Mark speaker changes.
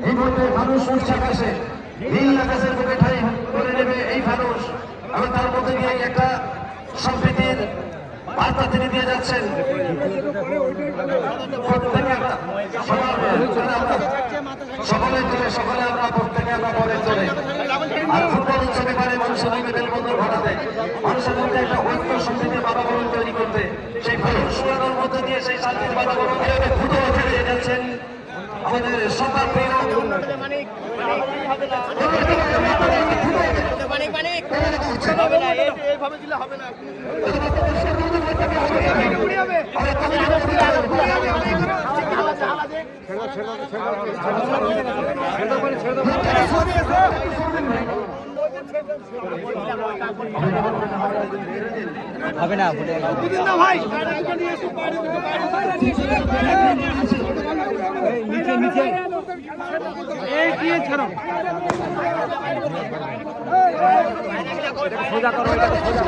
Speaker 1: এই মুহূর্তে মানুষ উঠছে আকাশে, নীল আকাশের বুকে ঠাই করে নেবে এই মানুষ, এবং তার মধ্যে দিয়ে একটা সম্প্রীতির বার্তা তিনি দিয়ে যাচ্ছেন। সকলে আমরা প্রত্যেকে আমরা পরে চলে আর ফুটবল উৎসবে পারে মানুষের মধ্যে মেলবন্ধন ঘটাতে, মানুষের মধ্যে একটা ঐক্য সম্প্রীতির বাতাবরণ তৈরি করতে, সেই ফুটবল সুরানোর মধ্যে দিয়ে সেই শান্তির বাতাবরণ ফুটবল ফিরে যাচ্ছেন আমাদের সবার প্রিয়
Speaker 2: হবে না ভাই নিচে নিচে এই কি ছাড়ো সোজা করো, সোজা